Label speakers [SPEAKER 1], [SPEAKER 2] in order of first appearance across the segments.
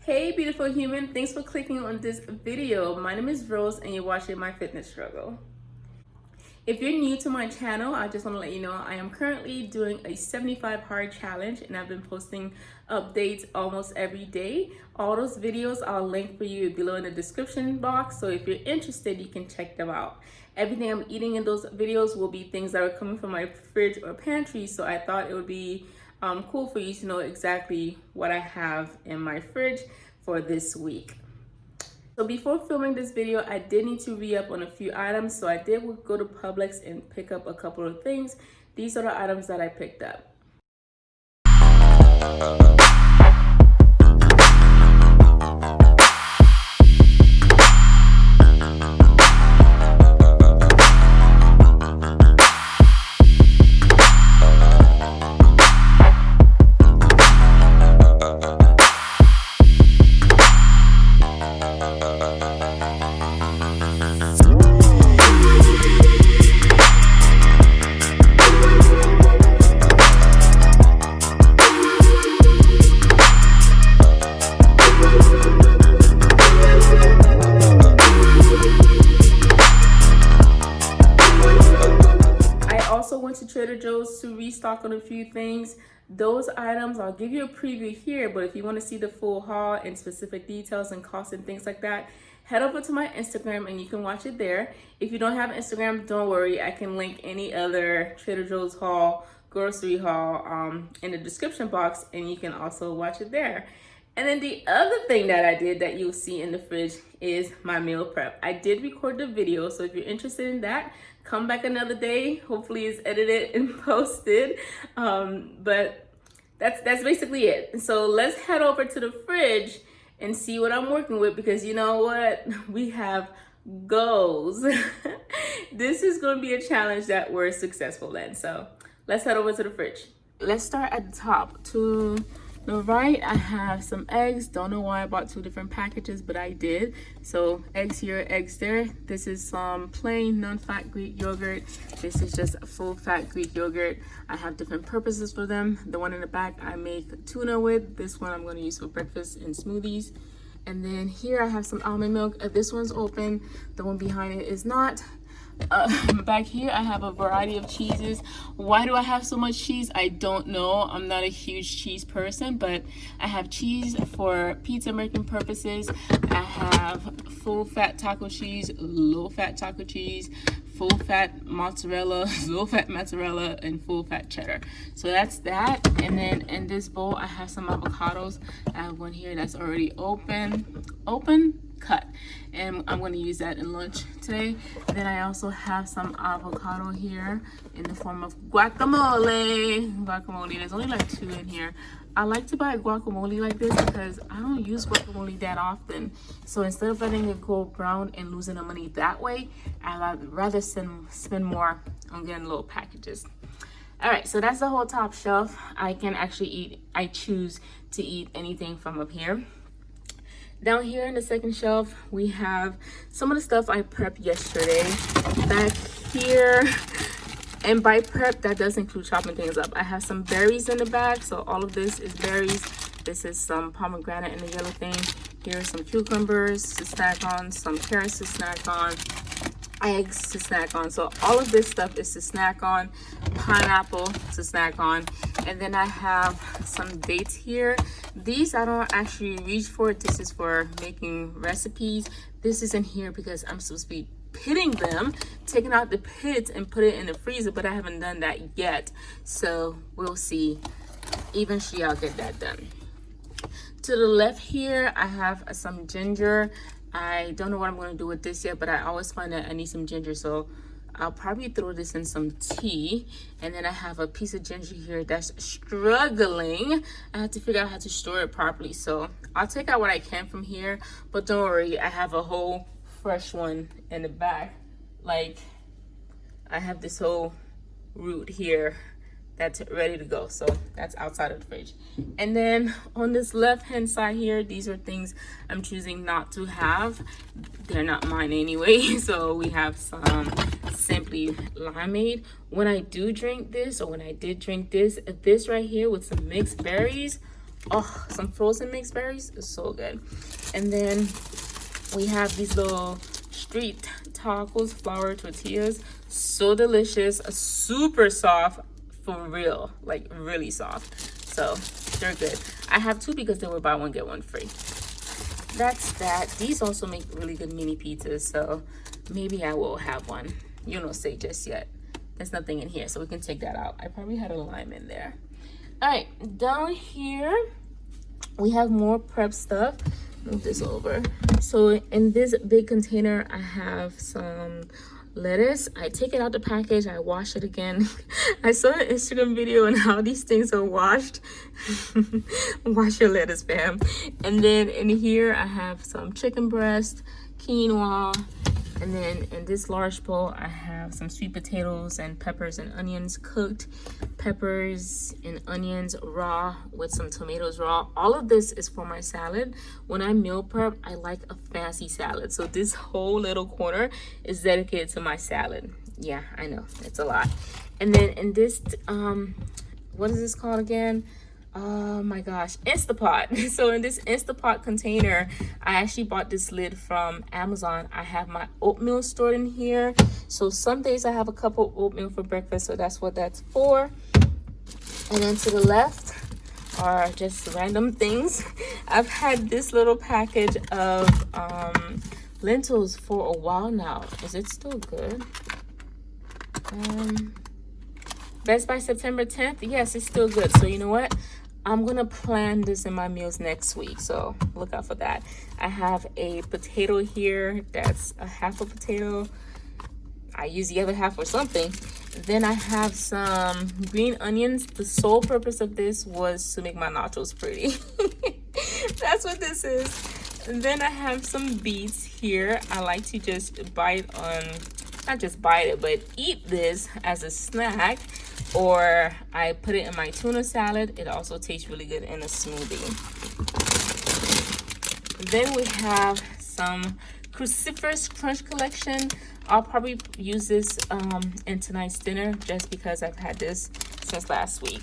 [SPEAKER 1] Hey beautiful human, thanks for clicking on this video. My name is Rose and you're watching my fitness struggle. If you're new to my channel, I just want to let you know I am currently doing a 75 hard challenge and I've been posting updates almost every day. All those videos I'll link for you below in the description box, so if you're interested you can check them out. Everything I'm eating in those videos will be things that are coming from my fridge or pantry, so I thought it would be cool for you to know exactly what I have in my fridge for this week. So before filming this video, I did need to re-up on a few items. So I did go to Publix and pick up a couple of things. These are the items that I picked up. To Trader Joe's to restock on a few things. Those items, I'll give you a preview here, but if you want to see the full haul and specific details and costs and things like that, head over to my Instagram and you can watch it there. If you don't have Instagram, don't worry, I can link any other Trader Joe's haul, grocery haul in the description box, and you can also watch it there. And then the other thing that I did that you'll see in the fridge is my meal prep. I did record the video, so if you're interested in that, come back another day. Hopefully it's edited and posted. But that's basically it. So let's head over to the fridge and see what I'm working with, because you know what? We have goals. This is going to be a challenge that we're successful in. So let's head over to the fridge. Let's start at the top. To the right, I have some eggs. Don't know why I bought two different packages, but I did. So eggs here, eggs there. This is some plain non-fat Greek yogurt. This is just full-fat Greek yogurt. I have different purposes for them. The one in the back I make tuna with. This one I'm going to use for breakfast and smoothies. And then here I have some almond milk. This one's open. The one behind it is not. Back here I have a variety of cheeses. Why do I have so much cheese? I don't know. I'm not a huge cheese person, but I have cheese for pizza making purposes. I have full fat taco cheese, low fat taco cheese, full fat mozzarella, low fat mozzarella, and full fat cheddar. So that's that. And then in this bowl I have some avocados. I have one here that's already open cut, and I'm going to use that in lunch today. Then I also have some avocado here in the form of guacamole. There's only like two in here. I like to buy guacamole like this because I don't use guacamole that often. So instead of letting it go brown and losing the money that way, I'd rather spend more on getting little packages. All right, so that's the whole top shelf. I choose to eat anything from up here. Down here in the second shelf, we have some of the stuff I prepped yesterday. Back here, and by prep, that does include chopping things up. I have some berries in the back, so all of this is berries. This is some pomegranate in the yellow thing. Here's some cucumbers to snack on, some carrots to snack on, eggs to snack on. So all of this stuff is to snack on, pineapple to snack on. And then I have some dates here. These I don't actually reach for. This is for making recipes. This is in here because I'm supposed to be pitting them, taking out the pits and put it in the freezer, but I haven't done that yet. So we'll see. Eventually I'll get that done. To the left here, I have some ginger. I don't know what I'm going to do with this yet, but I always find that I need some ginger, so I'll probably throw this in some tea. And then I have a piece of ginger here that's struggling. I have to figure out how to store it properly, so I'll take out what I can from here, but don't worry, I have a whole fresh one in the back. Like, I have this whole root here that's ready to go, so that's outside of the fridge. And then on this left hand side here, these are things I'm choosing not to have. They're not mine anyway. So we have some Simply Limeade. When I do drink this, or when I did drink this right here with some mixed berries, Oh, some frozen mixed berries is so good. And then we have these little street tacos, flour tortillas. So delicious, super soft, for real, like really soft. So they're good. I have two because they were buy one get one free. That's that. These also make really good mini pizzas, so maybe I will have one. You don't say just yet. There's nothing in here, so we can take that out. I probably had a lime in there. All right, down here we have more prep stuff. Move this over. So in this big container, I have some lettuce. I take it out the package, I wash it again. I saw an Instagram video on how these things are washed. Wash your lettuce, fam. And then in here I have some chicken breast, quinoa, and then in this large bowl I have some sweet potatoes and peppers and onions cooked, peppers and onions raw with some tomatoes raw. All of this is for my salad. When I meal prep, I like a fancy salad, so this whole little corner is dedicated to my salad. Yeah, I know, it's a lot. And then in this what is this called again? Oh my gosh, Instapot. So in this Instapot container, I actually bought this lid from Amazon. I have my oatmeal stored in here. So some days I have a cup of oatmeal for breakfast, so that's what that's for. And then to the left are just random things. I've had this little package of lentils for a while now. Is it still good? Best by September 10th. Yes, it's still good. So you know what? I'm gonna plan this in my meals next week, so look out for that. I have a potato here. That's a half a potato. I use the other half for something. Then I have some green onions. The sole purpose of this was to make my nachos pretty. That's what this is. And then I have some beets here. I like to just bite on, not just bite it, but eat this as a snack. Or I put it in my tuna salad. It also tastes really good in a smoothie. Then we have some cruciferous crunch collection. I'll probably use this in tonight's dinner just because I've had this since last week.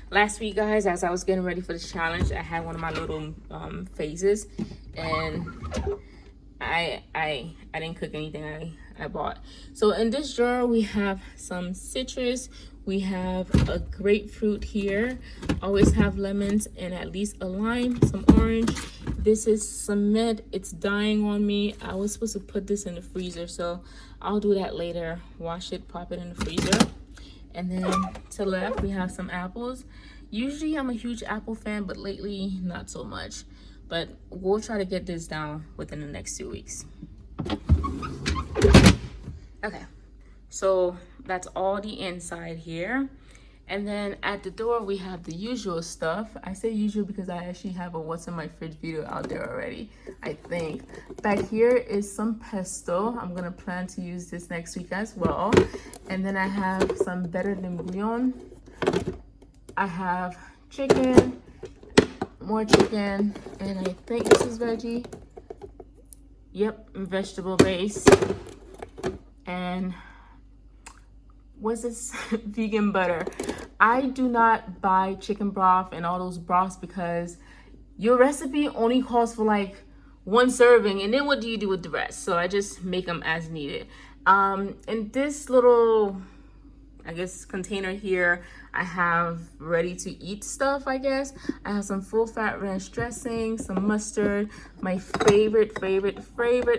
[SPEAKER 1] Last week, guys, as I was getting ready for this challenge, I had one of my little phases, and I didn't cook anything I bought. So in this drawer we have some citrus, we have a grapefruit here, always have lemons and at least a lime, some orange. This is cement. It's dying on me. I was supposed to put this in the freezer, so I'll do that later. Wash it, pop it in the freezer. And then to the left we have some apples. Usually I'm a huge apple fan, but lately not so much. But we'll try to get this down within the next 2 weeks. Okay, so that's all the inside here. And then at the door we have the usual stuff. I say usual because I actually have a what's in my fridge video out there already, I think. Back here is some pesto. I'm gonna plan to use this next week as well. And then I have some better than bouillon. I have chicken, more chicken, and I think this is veggie. Yep, vegetable base. And what's this? Vegan butter. I do not buy chicken broth and all those broths because your recipe only calls for like 1 serving, and then what do you do with the rest? So I just make them as needed. In this little, I guess, container here, I have ready to eat stuff, I guess. I have some full fat ranch dressing, some mustard, my favorite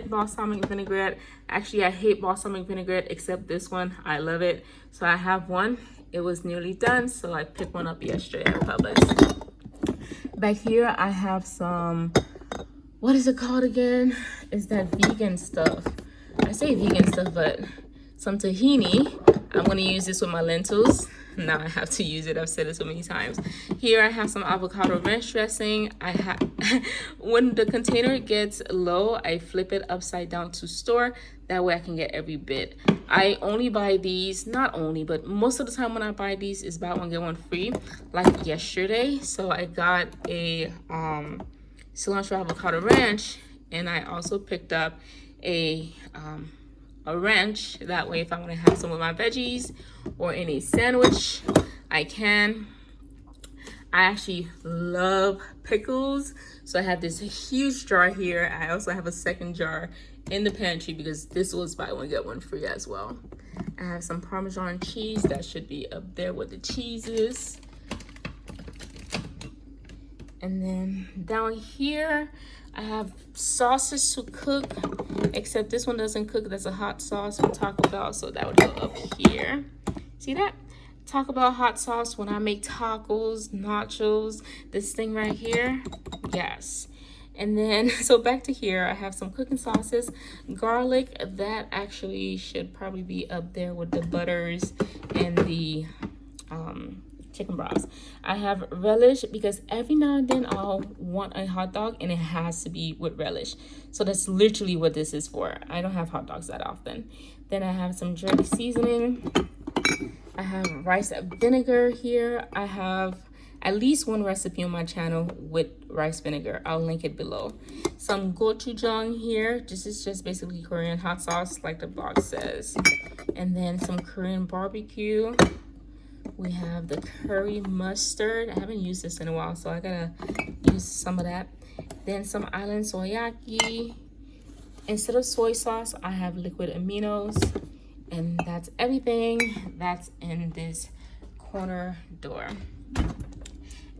[SPEAKER 1] balsamic vinaigrette. Actually, I hate balsamic vinaigrette except this one. I love it. So I have one. It was nearly done, so I picked one up yesterday at Publix. Back here, I have some, what is it called again? It's that vegan stuff. I say vegan stuff, but some tahini. I'm gonna use this with my lentils. Now I have to use it. I've said it so many times. Here I have some avocado ranch dressing. I have when the container gets low, I flip it upside down to store. That way I can get every bit. I only buy these, not only, but most of the time when I buy these is buy one get one free. Like yesterday, so I got a cilantro avocado ranch, and I also picked up a ranch. That way if I want to have some of my veggies or in a sandwich, I can. I actually love pickles. So I have this huge jar here. I also have a second jar in the pantry because this was buy one get one free as well. I have some Parmesan cheese that should be up there with the cheeses. And then down here, I have sauces to cook, except this one doesn't cook. That's a hot sauce from Taco Bell, so that would go up here. See that? Taco Bell hot sauce when I make tacos, nachos, this thing right here, yes. And then, so back to here, I have some cooking sauces, garlic, that actually should probably be up there with the butters and the chicken broths. I have relish because every now and then I'll want a hot dog and it has to be with relish. So that's literally what this is for. I don't have hot dogs that often. Then I have some jerky seasoning. I have rice vinegar here. I have at least one recipe on my channel with rice vinegar. I'll link it below. Some gochujang here. This is just basically Korean hot sauce like the blog says. And then some Korean barbecue. We have the curry mustard. I haven't used this in a while, so I gotta use some of that. Then some island soyaki. Instead of soy sauce, I have liquid aminos. And that's everything that's in this corner door.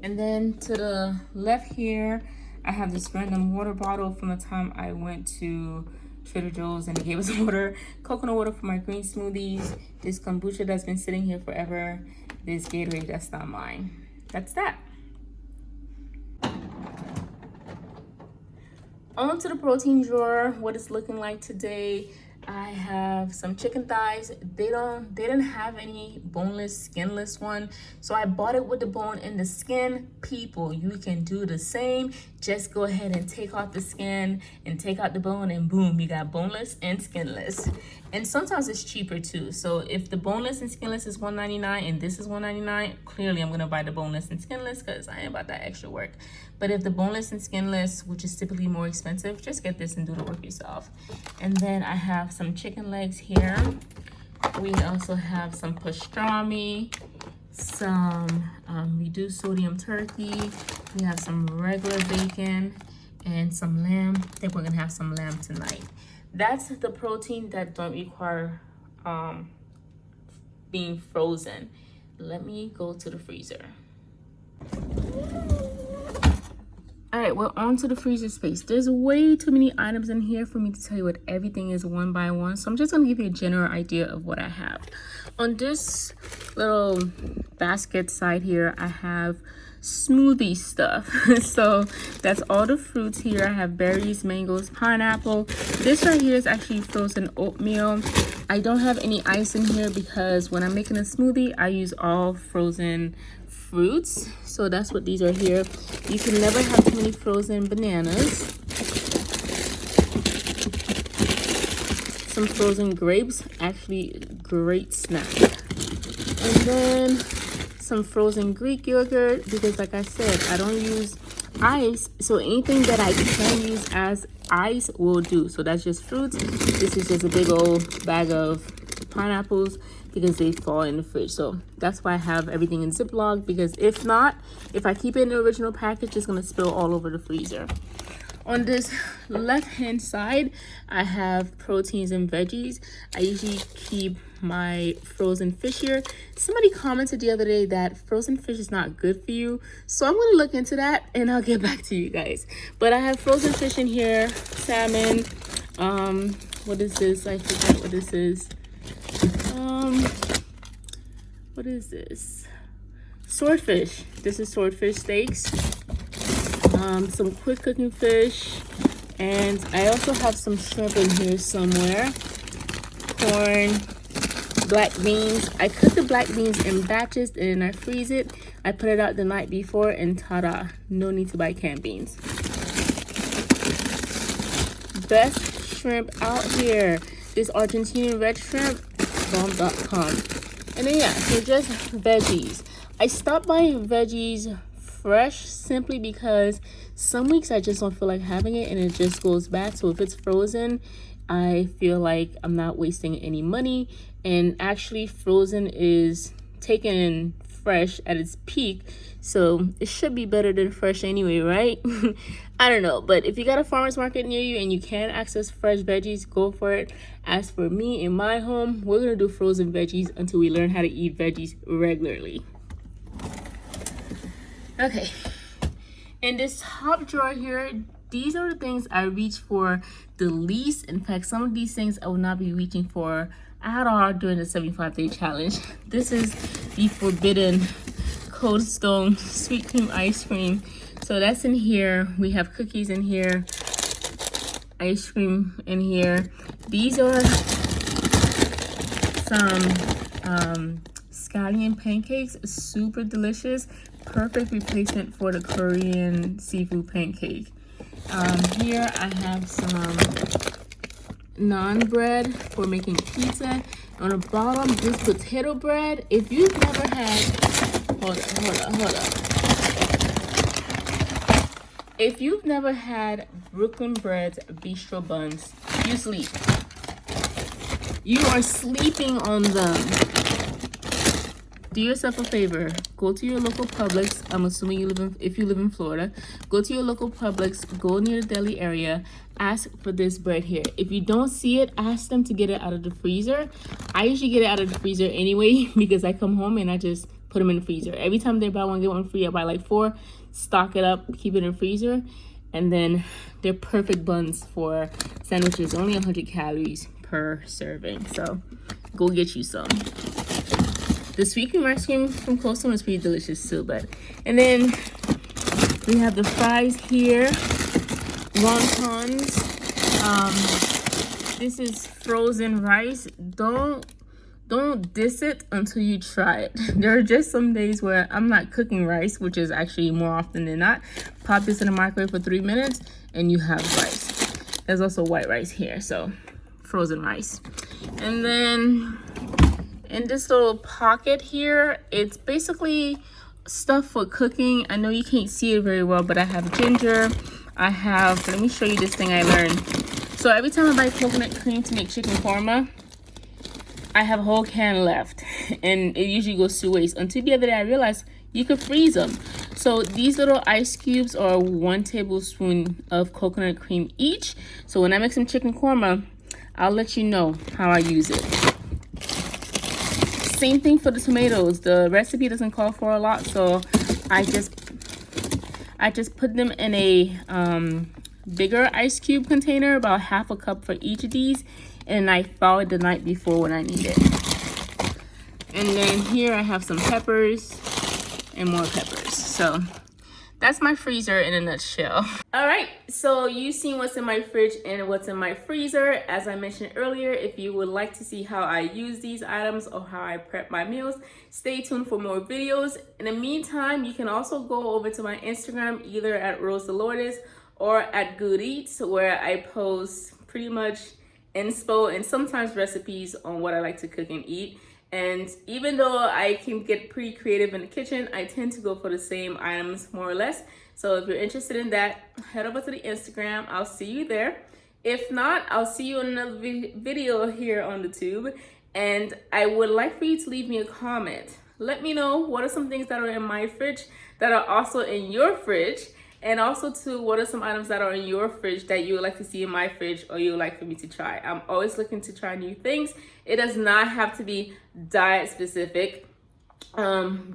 [SPEAKER 1] And then to the left here, I have this random water bottle from the time I went to Trader Joe's and they gave us water. Coconut water for my green smoothies. This kombucha that's been sitting here forever. This Gatorade that's not mine. That's that. On to the protein drawer. What it's looking like today. I have some chicken thighs. They didn't have any boneless, skinless one. So I bought it with the bone and the skin. People, you can do the same. Just go ahead and take off the skin and take out the bone and boom, you got boneless and skinless. And sometimes it's cheaper too. So if the boneless and skinless is $1.99 and this is $1.99, clearly I'm gonna buy the boneless and skinless because I ain't about that extra work. But if the boneless and skinless, which is typically more expensive, just get this and do the work yourself. And then I have some chicken legs here. We also have some pastrami, some reduced sodium turkey. We have some regular bacon and some lamb. I think we're gonna have some lamb tonight. That's the protein that don't require being frozen. Let me go to the freezer. All right, we're on to the freezer space. There's way too many items in here for me to tell you what everything is one by one. So I'm just gonna give you a general idea of what I have. On this little basket side here, I have smoothie stuff. So that's all the fruits here. I have berries, mangoes, pineapple. This right here is actually frozen oatmeal. I don't have any ice in here because when I'm making a smoothie, I use all frozen fruits. So that's what these are here. You can never have too many frozen bananas. Some frozen grapes, actually great snack. And then some frozen Greek yogurt because like I said, I don't use ice, so anything that I can use as ice will do. So that's just fruits. This is just a big old bag of pineapples because they fall in the fridge. So that's why I have everything in Ziploc, because if not, if I keep it in the original package, it's gonna spill all over the freezer. On this left hand side, I have proteins and veggies. I usually keep my frozen fish here. Somebody commented the other day that frozen fish is not good for you, so I'm gonna look into that and I'll get back to you guys. But I have frozen fish in here, salmon, what is this? I forgot what this is. What is this? Swordfish. This is swordfish steaks. Some quick cooking fish, and I also have some shrimp in here somewhere. Corn, black beans. I cook the black beans in batches and then I freeze it. I put it out the night before and ta-da, no need to buy canned beans. Best shrimp out here. This Argentinian red shrimp, bomb.com. And then yeah, so just veggies. I stopped buying veggies fresh simply because some weeks I just don't feel like having it and it just goes bad. So if it's frozen, I feel like I'm not wasting any money. And actually frozen is taken fresh at its peak, so it should be better than fresh anyway, right? I don't know, but if you got a farmer's market near you and you can access fresh veggies, go for it. As for me, in my home, we're gonna do frozen veggies until we learn how to eat veggies regularly. Okay, in this top drawer here, these are the things I reach for the least. In fact, some of these things I will not be reaching for at all during the 75-day challenge. This is the forbidden Cold Stone sweet cream ice cream. So that's in here. We have cookies in here, ice cream in here. These are some scallion pancakes, super delicious, perfect replacement for the Korean seafood pancake. Here I have some naan bread for making pizza. On the bottom, this potato bread. If you've never had, hold up. If you've never had Brooklyn Bread's bistro buns, you sleep. You are sleeping on them. Do yourself a favor. Go to your local Publix. I'm assuming if you live in Florida, go to your local Publix. Go near the deli area. Ask for this bread here. If you don't see it, ask them to get it out of the freezer. I usually get it out of the freezer anyway because I come home and I just put them in the freezer. Every time they buy one get one free, I buy like 4. Stock it up, keep it in the freezer, and then they're perfect buns for sandwiches. Only 100 calories per serving. So go get you some. The sweet cream ice cream from Cold Stone is pretty delicious too, and then we have the fries here, wontons. This is frozen rice. Don't diss it until you try it. There are just some days where I'm not cooking rice, which is actually more often than not. Pop this in the microwave for 3 minutes and you have rice. There's also white rice here, so frozen rice. And then in this little pocket here, it's basically stuff for cooking. I know you can't see it very well, but I have ginger. Let me show you this thing I learned. So every time I buy coconut cream to make chicken korma, I have a whole can left, and it usually goes to waste. Until the other day, I realized you could freeze them. So these little ice cubes are 1 tablespoon of coconut cream each. So when I make some chicken korma, I'll let you know how I use it. Same thing for the tomatoes. The recipe doesn't call for a lot, so I just put them in a bigger ice cube container, about 1/2 cup for each of these, and I thaw it the night before when I need it. And then here I have some peppers and more peppers. So that's my freezer in a nutshell. All right, so you've seen what's in my fridge and what's in my freezer. As I mentioned earlier, if you would like to see how I use these items or how I prep my meals, stay tuned for more videos. In the meantime, you can also go over to my Instagram, either at Rose Dolores or at Good Eats, where I post pretty much inspo and sometimes recipes on what I like to cook and eat. And even though I can get pretty creative in the kitchen, I tend to go for the same items more or less. So if you're interested in that, head over to the Instagram. I'll see you there. If not, I'll see you in another video here on the tube. And I would like for you to leave me a comment. Let me know what are some things that are in my fridge that are also in your fridge. And also too, what are some items that are in your fridge that you would like to see in my fridge or you would like for me to try? I'm always looking to try new things. It does not have to be diet specific.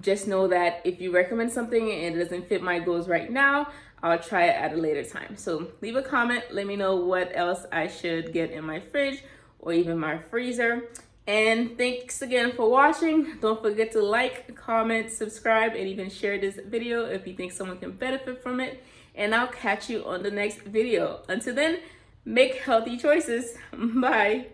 [SPEAKER 1] Just know that if you recommend something and it doesn't fit my goals right now, I'll try it at a later time. So leave a comment, let me know what else I should get in my fridge or even my freezer. And thanks again for watching. Don't forget to like, comment, subscribe, and even share this video if you think someone can benefit from it. And I'll catch you on the next video. Until then, make healthy choices. Bye.